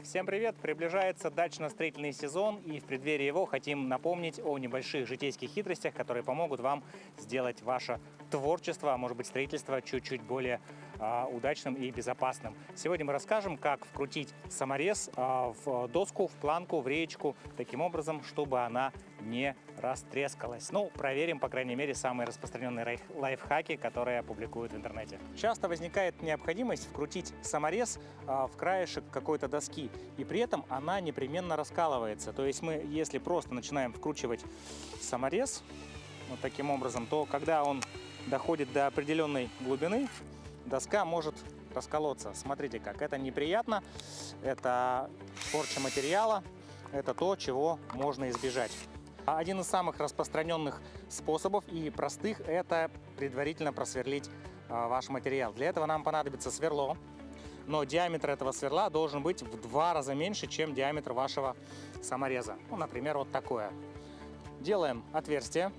Всем привет! Приближается дачно-строительный сезон, и в преддверии его хотим напомнить о небольших житейских хитростях, которые помогут вам сделать ваше творчество, а может быть строительство чуть-чуть более удачным и безопасным. Сегодня мы расскажем, как вкрутить саморез в доску, в планку, в реечку, таким образом, чтобы она не растрескалась. Ну, проверим, по крайней мере, самые распространенные лайфхаки, которые публикуют в интернете. Часто возникает необходимость вкрутить саморез в краешек какой-то доски, и при этом она непременно раскалывается. То есть мы, если просто начинаем вкручивать саморез вот таким образом, то когда он доходит до определенной глубины, доска может расколоться. Смотрите как. Это неприятно, это порча материала, это то, чего можно избежать. Один из самых распространенных способов и простых – это предварительно просверлить ваш материал. Для этого нам понадобится сверло, но диаметр этого сверла должен быть в 2 раза меньше, чем диаметр вашего самореза. Ну, например, вот такое. Делаем отверстие.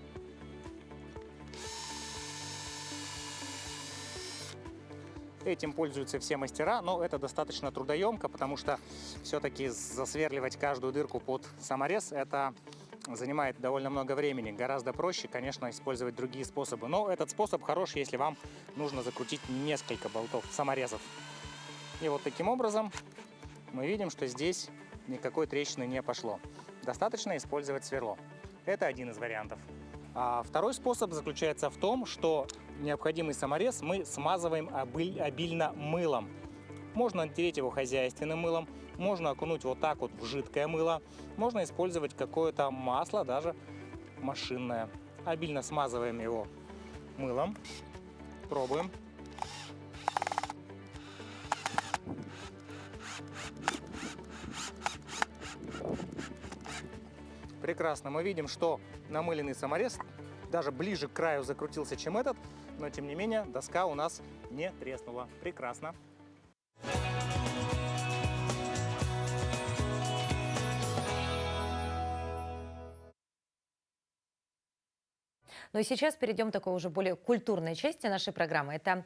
Этим пользуются все мастера, но это достаточно трудоемко, потому что все-таки засверливать каждую дырку под саморез – это занимает довольно много времени. Гораздо проще, конечно, использовать другие способы. Но этот способ хорош, если вам нужно закрутить несколько болтов саморезов. И вот таким образом мы видим, что здесь никакой трещины не пошло. Достаточно использовать сверло. Это один из вариантов. А второй способ заключается в том, что необходимый саморез мы смазываем обильно мылом. Можно натереть его хозяйственным мылом, можно окунуть вот так вот в жидкое мыло, можно использовать какое-то масло, даже машинное. Обильно смазываем его мылом, пробуем. Прекрасно, мы видим, что намыленный саморез даже ближе к краю закрутился, чем этот, но тем не менее доска у нас не треснула. Прекрасно. Ну и сейчас перейдем к такой уже более культурной части нашей программы. Это,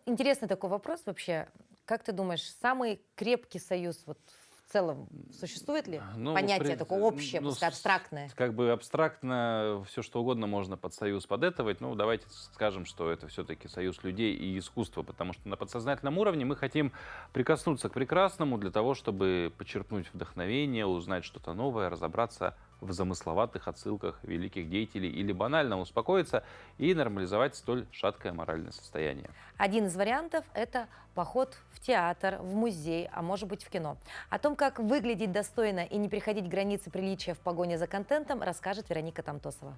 интересный такой вопрос вообще. Как ты думаешь, самый крепкий союз вот в целом существует ли? Понятие такое общее, пускай абстрактное. Как бы абстрактно все что угодно можно под союз подэтовать. Ну, давайте скажем, что это все-таки союз людей и искусства, потому что на подсознательном уровне мы хотим прикоснуться к прекрасному для того, чтобы почерпнуть вдохновение, узнать что-то новое, разобраться в замысловатых отсылках великих деятелей или банально успокоиться и нормализовать столь шаткое моральное состояние. Один из вариантов – это поход в театр, в музей, а может быть в кино. О том, как выглядеть достойно и не переходить границы приличия в погоне за контентом, расскажет Вероника Тамтосова.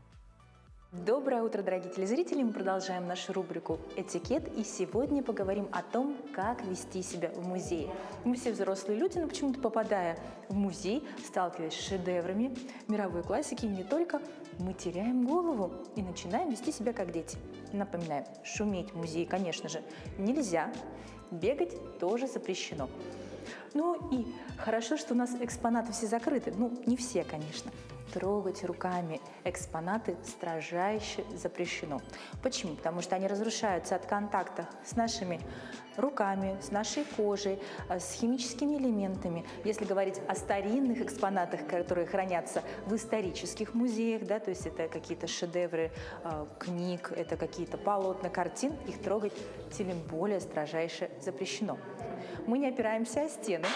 Доброе утро, дорогие телезрители! Мы продолжаем нашу рубрику «Этикет», и сегодня поговорим о том, как вести себя в музее. Мы все взрослые люди, но почему-то, попадая в музей, сталкиваясь с шедеврами мировой классики, и не только, мы теряем голову и начинаем вести себя как дети. Напоминаю, шуметь в музее, конечно же, нельзя, бегать тоже запрещено. Ну и хорошо, что у нас экспонаты все закрыты. Ну, не все, конечно. Трогать руками экспонаты строжайше запрещено. Почему? Потому что они разрушаются от контакта с нашими руками, с нашей кожей, с химическими элементами. Если говорить о старинных экспонатах, которые хранятся в исторических музеях, да, то есть это какие-то шедевры книг, это какие-то полотна, картин, их трогать тем более строжайше запрещено. Мы не опираемся о стены.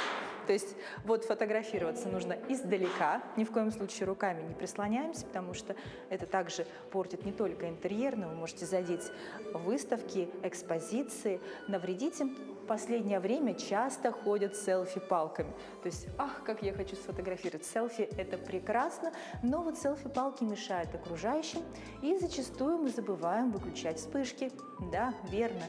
То есть вот фотографироваться нужно издалека, ни в коем случае руками не прислоняемся, потому что это также портит не только интерьер, но вы можете задеть выставки, экспозиции, навредить им. В последнее время часто ходят с селфи-палками. То есть, как я хочу сфотографировать. Селфи – это прекрасно, но вот селфи-палки мешают окружающим, и зачастую мы забываем выключать вспышки. Да, верно.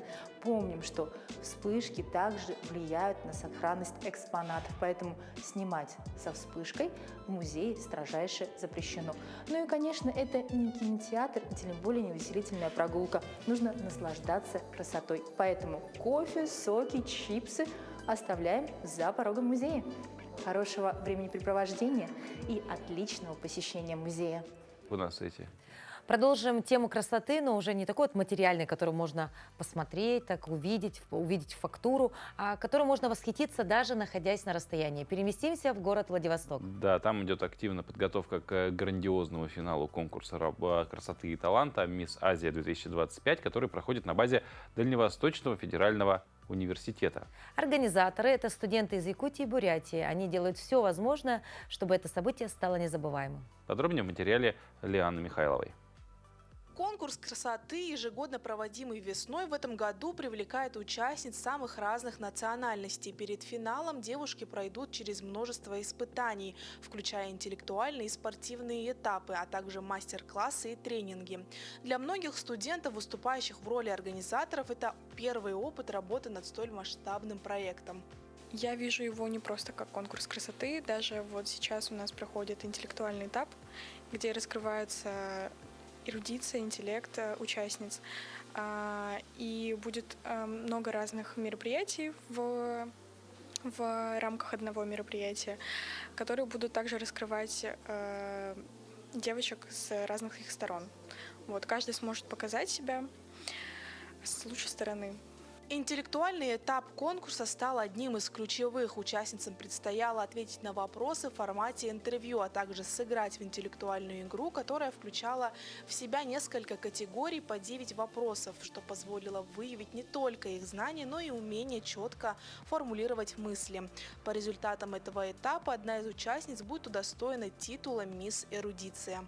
Помним, что вспышки также влияют на сохранность экспонатов, поэтому снимать со вспышкой в музее строжайше запрещено. Ну и, конечно, это не кинотеатр, и тем более не увеселительная прогулка. Нужно наслаждаться красотой. Поэтому кофе, соки, чипсы оставляем за порогом музея. Хорошего времяпрепровождения и отличного посещения музея. У нас эти Продолжим тему красоты, но уже не такой вот материальной, которую можно посмотреть, так увидеть фактуру, а которой можно восхититься, даже находясь на расстоянии. Переместимся в город Владивосток. Да, там идет активная подготовка к грандиозному финалу конкурса красоты и таланта «Мисс Азия-2025», который проходит на базе Дальневосточного федерального университета. Организаторы – это студенты из Якутии и Бурятии. Они делают все возможное, чтобы это событие стало незабываемым. Подробнее в материале Лианы Михайловой. Конкурс красоты, ежегодно проводимый весной, в этом году привлекает участниц самых разных национальностей. Перед финалом девушки пройдут через множество испытаний, включая интеллектуальные и спортивные этапы, а также мастер-классы и тренинги. Для многих студентов, выступающих в роли организаторов, это первый опыт работы над столь масштабным проектом. Я вижу его не просто как конкурс красоты, даже вот сейчас у нас проходит интеллектуальный этап, где раскрывается эрудиция, интеллект участниц. И будет много разных мероприятий в рамках одного мероприятия, которые будут также раскрывать девочек с разных их сторон. Вот, каждый сможет показать себя с лучшей стороны. Интеллектуальный этап конкурса стал одним из ключевых. Участницам предстояло ответить на вопросы в формате интервью, а также сыграть в интеллектуальную игру, которая включала в себя несколько категорий по 9 вопросов, что позволило выявить не только их знания, но и умение четко формулировать мысли. По результатам этого этапа одна из участниц будет удостоена титула «Мисс Эрудиция».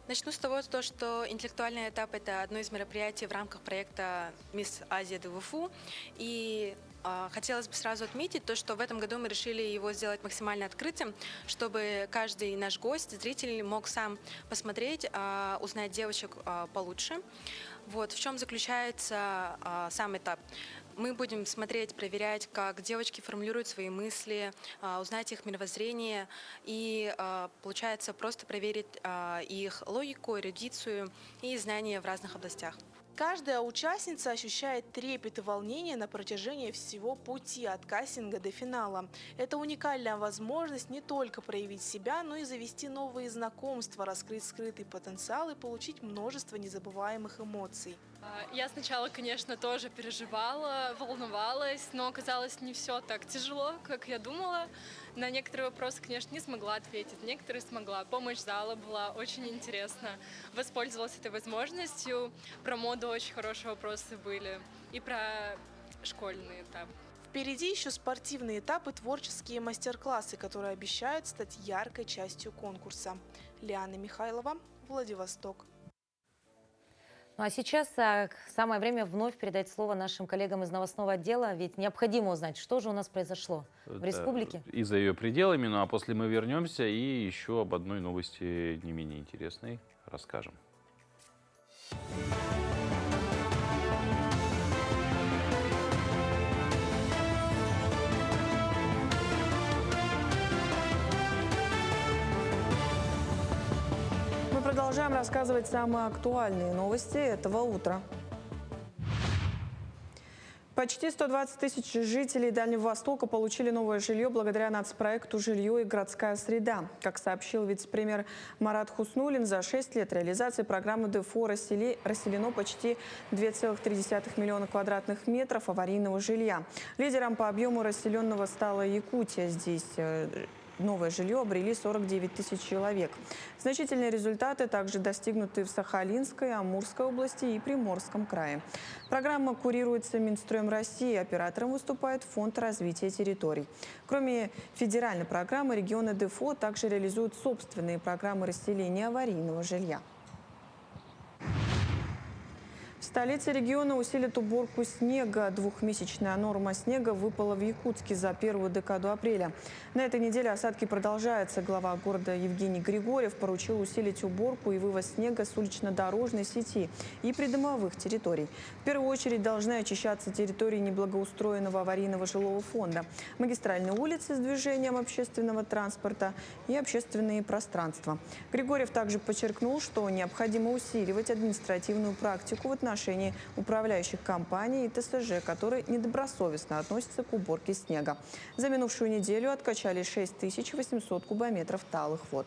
Начну с того, что интеллектуальный этап – это одно из мероприятий в рамках проекта «Мисс Азия ДВФУ». И хотелось бы сразу отметить то, что в этом году мы решили его сделать максимально открытым, чтобы каждый наш гость, зритель мог сам посмотреть, узнать девочек получше. Вот в чем заключается сам этап. Мы будем смотреть, проверять, как девочки формулируют свои мысли, узнать их мировоззрение и, получается, просто проверить их логику, эрудицию и знания в разных областях. Каждая участница ощущает трепет и волнение на протяжении всего пути от кастинга до финала. Это уникальная возможность не только проявить себя, но и завести новые знакомства, раскрыть скрытый потенциал и получить множество незабываемых эмоций. Я сначала, конечно, тоже переживала, волновалась, но оказалось не все так тяжело, как я думала. На некоторые вопросы, конечно, не смогла ответить, некоторые смогла. Помощь зала была очень интересна. Воспользовалась этой возможностью. Про моду очень хорошие вопросы были. И про школьный этап. Впереди еще спортивный этап и творческие мастер-классы, которые обещают стать яркой частью конкурса. Лиана Михайлова, Владивосток. Ну а сейчас самое время вновь передать слово нашим коллегам из новостного отдела, ведь необходимо узнать, что же у нас произошло в республике. И за ее пределами, ну а после мы вернемся и еще об одной новости не менее интересной расскажем. Мы продолжаем рассказывать самые актуальные новости этого утра. Почти 120 тысяч жителей Дальнего Востока получили новое жилье благодаря нацпроекту «Жилье и городская среда». Как сообщил вице-премьер Марат Хуснуллин, за 6 лет реализации программы ДФО расселено почти 2,3 миллиона квадратных метров аварийного жилья. Лидером по объему расселенного стала Якутия. Здесь новое жилье обрели 49 тысяч человек. Значительные результаты также достигнуты в Сахалинской, Амурской области и Приморском крае. Программа курируется Минстроем России. Оператором выступает Фонд развития территорий. Кроме федеральной программы, регионы ДФО также реализуют собственные программы расселения аварийного жилья. В столице региона усилит уборку снега. Двухмесячная норма снега выпала в Якутске за первую декаду апреля. На этой неделе осадки продолжаются. Глава города Евгений Григорьев поручил усилить уборку и вывоз снега с улично-дорожной сети и придомовых территорий. В первую очередь должны очищаться территории неблагоустроенного аварийного жилого фонда, магистральные улицы с движением общественного транспорта и общественные пространства. Григорьев также подчеркнул, что необходимо усиливать административную практику в отношении управляющих компаний и ТСЖ, которые недобросовестно относятся к уборке снега. За минувшую неделю откачали 6800 кубометров талых вод.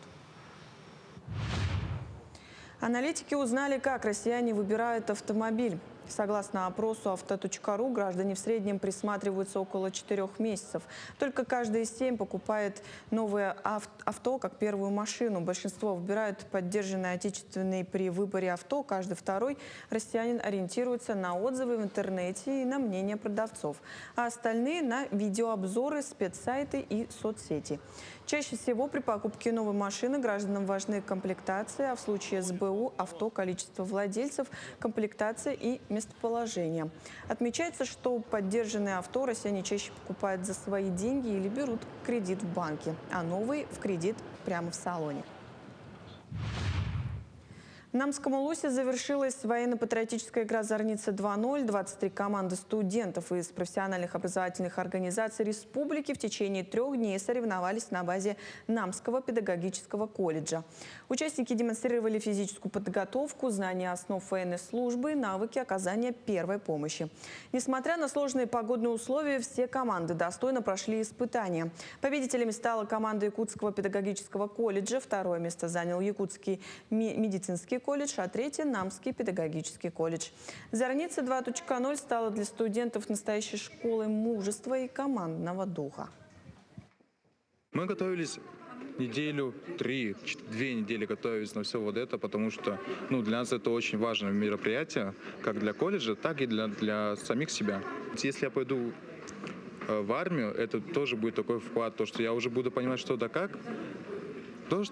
Аналитики узнали, как россияне выбирают автомобиль. Согласно опросу авто.ру, граждане в среднем присматриваются около 4 месяцев. Только каждый из 7 покупает новое авто как первую машину. Большинство выбирают поддержанные отечественные при выборе авто. Каждый второй россиянин ориентируется на отзывы в интернете и на мнение продавцов. А остальные на видеообзоры, спецсайты и соцсети. Чаще всего при покупке новой машины гражданам важны комплектация, а в случае с БУ авто, количество владельцев, комплектация и местоположение. Отмечается, что поддержанные авто россияне чаще покупают за свои деньги или берут кредит в банке, а новые в кредит прямо в салоне. В Намском Улусе завершилась военно-патриотическая игра «Зорница 2.0». 23 команды студентов из профессиональных образовательных организаций республики в течение 3 дней соревновались на базе Намского педагогического колледжа. Участники демонстрировали физическую подготовку, знания основ военной службы и навыки оказания первой помощи. Несмотря на сложные погодные условия, все команды достойно прошли испытания. Победителями стала команда Якутского педагогического колледжа, 2-е место занял Якутский медицинский колледж, а 3-е – Намский педагогический колледж. «Зорница 2.0» стала для студентов настоящей школой мужества и командного духа. Мы готовились неделю, 2 недели готовились на все вот это, потому что для нас это очень важное мероприятие, как для колледжа, так и для самих себя. Если я пойду в армию, это тоже будет такой вклад, то, что я уже буду понимать, что да как. То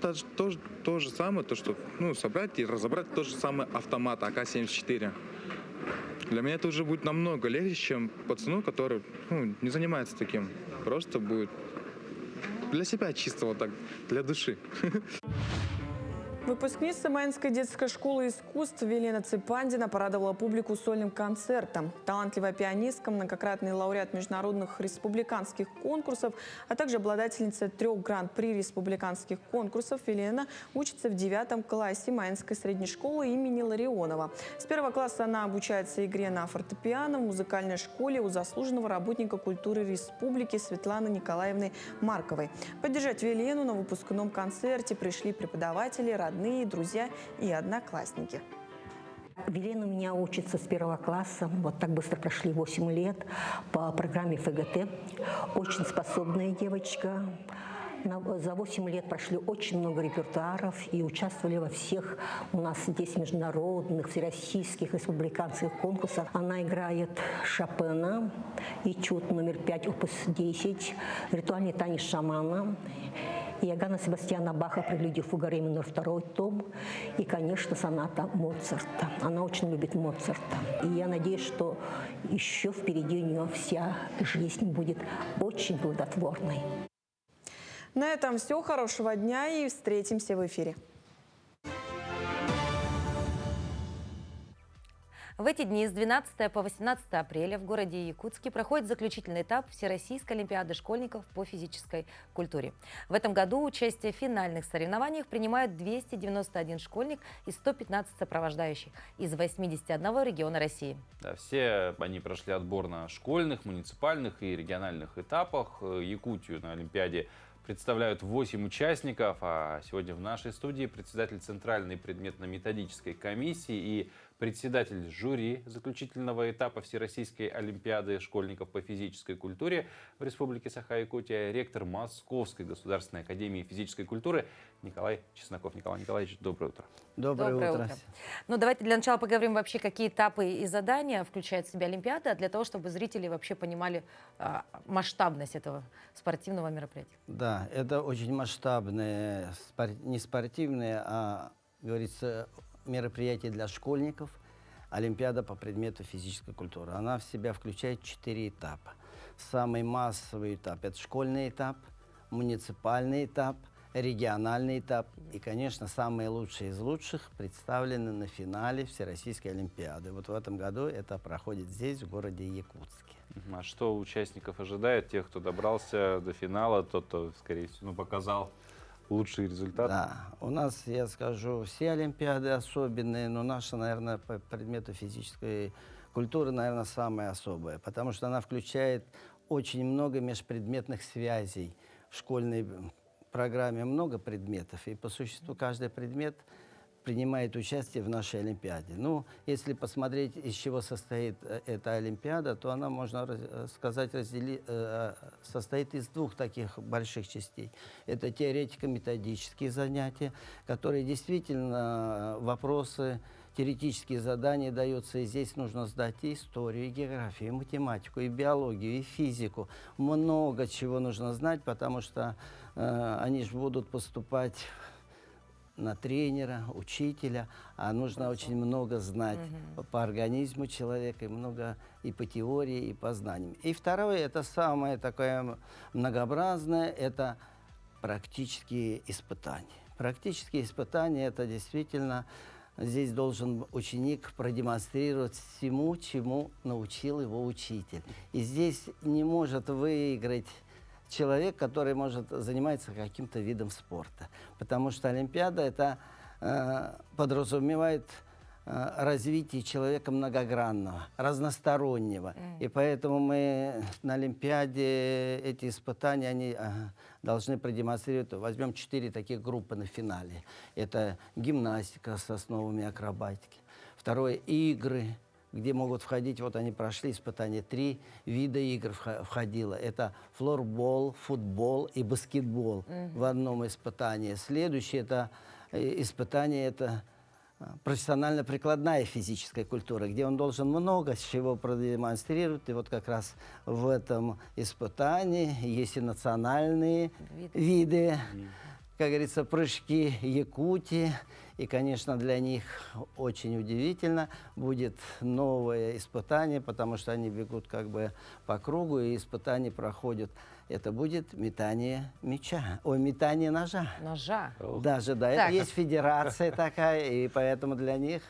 же самое, то, что собрать и разобрать тот же самый автомат АК-74. Для меня это уже будет намного легче, чем пацану, который не занимается таким. Просто будет для себя чисто вот так, для души. Выпускница Маинской детской школы искусств Велена Ципандина порадовала публику сольным концертом. Талантливая пианистка, многократный лауреат международных республиканских конкурсов, а также обладательница 3 гран-при республиканских конкурсов, Велена учится в 9 классе Маинской средней школы имени Ларионова. С 1 класса она обучается игре на фортепиано в музыкальной школе у заслуженного работника культуры республики Светланы Николаевны Марковой. Поддержать Велену на выпускном концерте пришли преподаватели, родные, друзья и одноклассники. Велена у меня учится с 1 класса. Вот так быстро прошли 8 лет по программе ФГТ. Очень способная девочка. За 8 лет прошли очень много репертуаров и участвовали во всех у нас здесь международных, всероссийских, республиканских конкурсах. Она играет Шопена, этюд номер 5, опус 10, ритуальный танец шамана, Иоганна Себастьяна Баха «Прелюдия фуга ре минор», 2 том, и, конечно, соната Моцарта. Она очень любит Моцарта. И я надеюсь, что еще впереди у нее вся жизнь будет очень плодотворной. На этом все. Хорошего дня и встретимся в эфире. В эти дни с 12 по 18 апреля в городе Якутске проходит заключительный этап Всероссийской олимпиады школьников по физической культуре. В этом году участие в финальных соревнованиях принимают 291 школьник и 115 сопровождающих из 81 региона России. Да, все они прошли отбор на школьных, муниципальных и региональных этапах. Якутию на олимпиаде представляют 8 участников, а сегодня в нашей студии председатель Центральной предметно-методической комиссии и председатель жюри заключительного этапа Всероссийской олимпиады школьников по физической культуре в Республике Саха-Якутия, ректор Московской государственной академии физической культуры Николай Чесноков. Николай Николаевич, доброе утро. Доброе утро. Ну, давайте для начала поговорим вообще, какие этапы и задания включает в себя олимпиада, для того, чтобы зрители вообще понимали масштабность этого спортивного мероприятия. Да, это очень масштабное, не спортивное, а, говорится, мероприятие для школьников, олимпиада по предмету физической культуры. Она в себя включает 4 этапа. Самый массовый этап – это школьный этап, муниципальный этап, региональный этап. И, конечно, самые лучшие из лучших представлены на финале Всероссийской олимпиады. Вот в этом году это проходит здесь, в городе Якутске. А что участников ожидает? Тех, кто добрался до финала, тот, кто, скорее всего, показал лучший результат? Да, у нас, я скажу, все олимпиады особенные, но наша, наверное, по предмету физической культуры, наверное, самая особая, потому что она включает очень много межпредметных связей. В школьной программе много предметов, и по существу каждый предмет принимает участие в нашей Олимпиаде. Ну, если посмотреть, из чего состоит эта Олимпиада, то она, можно сказать, состоит из двух таких больших частей. Это теоретико-методические занятия, которые действительно вопросы, теоретические задания даются, и здесь нужно сдать и историю, и географию, и математику, и биологию, и физику. Много чего нужно знать, потому что они же будут поступать на тренера, учителя, а нужно очень много знать по организму человека, и много и по теории, и по знаниям. И второе, это самое такое многообразное, это практические испытания. Практические испытания, это действительно, здесь должен ученик продемонстрировать всему, чему научил его учитель. И здесь не может выиграть человек, который занимается каким-то видом спорта. Потому что Олимпиада это подразумевает развитие человека многогранного, разностороннего. И поэтому мы на Олимпиаде эти испытания они должны продемонстрировать. Возьмем 4 таких группы на финале. Это гимнастика с основами акробатики. Второе – игры, где могут входить, вот они прошли испытания, 3 вида игр входило. Это флорбол, футбол и баскетбол в одном испытании. Следующее это испытание, это профессионально-прикладная физическая культура, где он должен много чего продемонстрировать. И вот как раз в этом испытании есть и национальные виды, как говорится, прыжки Якутии. И, конечно, для них очень удивительно будет новое испытание, потому что они бегут как бы по кругу, и испытания проходят. Это будет метание мяча, метание ножа. Ножа? Даже, да. Это есть федерация такая, и поэтому для них...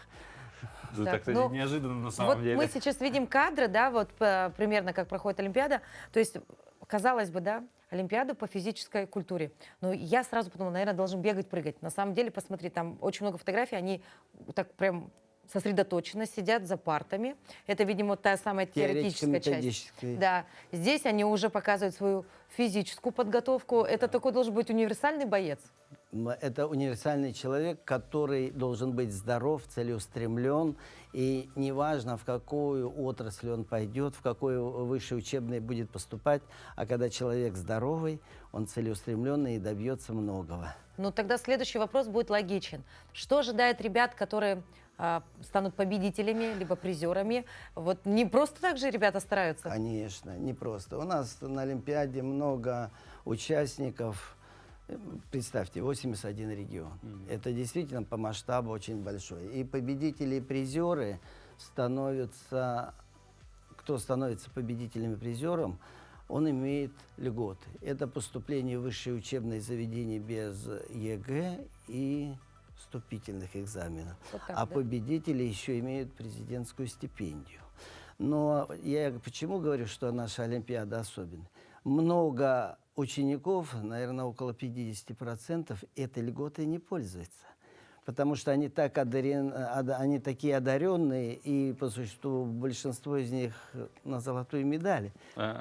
Так, ну, неожиданно на самом деле. Мы сейчас видим кадры, да, вот примерно как проходит Олимпиада. То есть, казалось бы, да, Олимпиаду по физической культуре. Но я сразу подумала, наверное, должен бегать, прыгать. На самом деле, посмотри, там очень много фотографий, они так прям сосредоточенно сидят за партами. Это, видимо, та самая теоретическая часть. Да. Здесь они уже показывают свою физическую подготовку. Это такой должен быть универсальный боец. Это универсальный человек, который должен быть здоров, целеустремлен. И неважно, в какую отрасль он пойдет, в какое высшее учебное будет поступать, а когда человек здоровый, он целеустремленный и добьется многого. Ну, тогда следующий вопрос будет логичен. Что ожидает ребят, которые станут победителями, либо призерами? Вот не просто так же ребята стараются? Конечно, не просто. У нас на Олимпиаде много участников. Представьте, 81 регион. Это действительно по масштабу очень большой. И победители и призеры становятся... Кто становится победителем и призером, он имеет льготы. Это поступление в высшее учебное заведение без ЕГЭ и вступительных экзаменов. Вот так, а да? Победители еще имеют президентскую стипендию. Но я почему говорю, что наша Олимпиада особенная? Много учеников, наверное, около 50%, этой льготой не пользуются. Потому что они, они такие одаренные, и по существу большинство из них на золотую медаль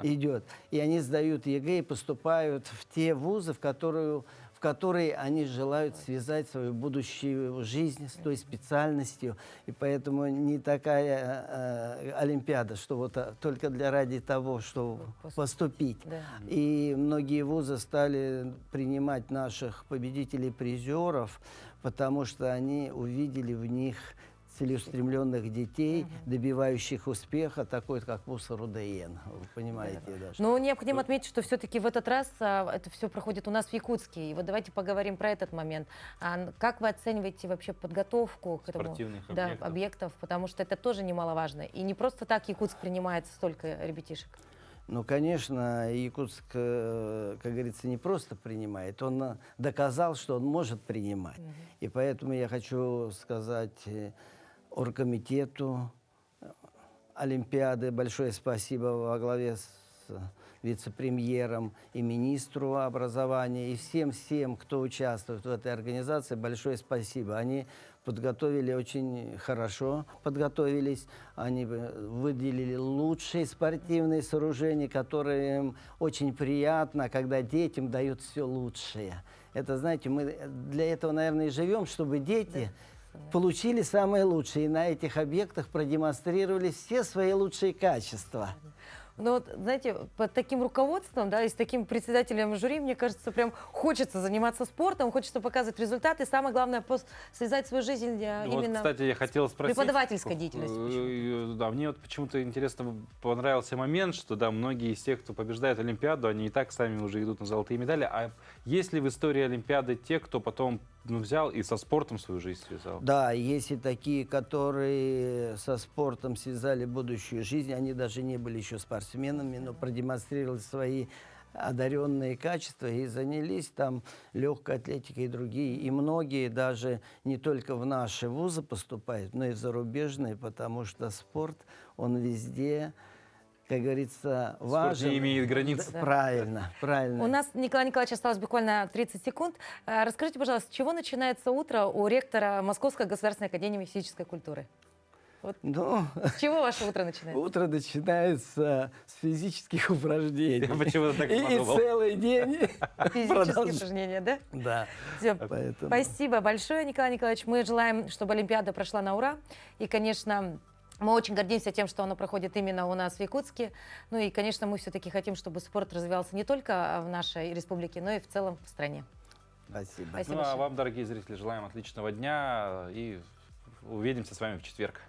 идет. И они сдают ЕГЭ и поступают в те вузы, в которые они желают связать свою будущую жизнь с той специальностью. И поэтому не такая Олимпиада, что вот только ради того, чтобы поступить. Да. И многие вузы стали принимать наших победителей-призеров, потому что они увидели в них целеустремленных детей, добивающих успеха, такой, как вуз РУДН. Вы понимаете, да? Но необходимо отметить, что все-таки в этот раз это все проходит у нас в Якутске. И вот давайте поговорим про этот момент. Как вы оцениваете вообще подготовку к этому объектов? Потому что это тоже немаловажно. И не просто так Якутск принимает столько ребятишек. Ну, конечно, Якутск, как говорится, не просто принимает. Он доказал, что он может принимать. И поэтому я хочу сказать оргкомитету Олимпиады большое спасибо во главе с вице-премьером и министру образования, и всем, кто участвует в этой организации, большое спасибо. Они подготовили очень хорошо, подготовились. Они выделили лучшие спортивные сооружения, которые им очень приятно, когда детям дают все лучшее. Это, знаете, мы для этого, наверное, и живем, чтобы дети получили самые лучшие. И на этих объектах продемонстрировали все свои лучшие качества. Но вот, знаете, под таким руководством, да, и с таким председателем жюри, мне кажется, прям хочется заниматься спортом, хочется показывать результаты, и самое главное, связать свою жизнь Вот, именно кстати, я хотел спросить, преподавательской деятельностью. Да, мне вот почему-то интересно понравился момент, что да, многие из тех, кто побеждает Олимпиаду, они и так сами уже идут на золотые медали. А есть ли в истории Олимпиады те, кто потом взял и со спортом свою жизнь связал? Да, есть и такие, которые со спортом связали будущую жизнь. Они даже не были еще спортсменами, но продемонстрировали свои одаренные качества и занялись там легкой атлетикой и другие. И многие даже не только в наши вузы поступают, но и в зарубежные, потому что спорт, он везде, как говорится, важен. Спорт не имеет границ. Да, правильно, правильно. У нас, Николай Николаевич, осталось буквально 30 секунд. Расскажите, пожалуйста, с чего начинается утро у ректора Московской государственной академии физической культуры? Вот. Ну, с чего ваше утро начинается? Утро начинается с физических упражнений. Я почему-то так и подумал. целый день Физические упражнения, да? Да. Всё. Поэтому. Спасибо большое, Николай Николаевич. Мы желаем, чтобы Олимпиада прошла на ура. И, конечно, мы очень гордимся тем, что она проходит именно у нас в Якутске. Ну и, конечно, мы все-таки хотим, чтобы спорт развивался не только в нашей республике, но и в целом в стране. Спасибо. Спасибо Ну, а большое. вам, дорогие зрители, желаем отличного дня и увидимся с вами в четверг.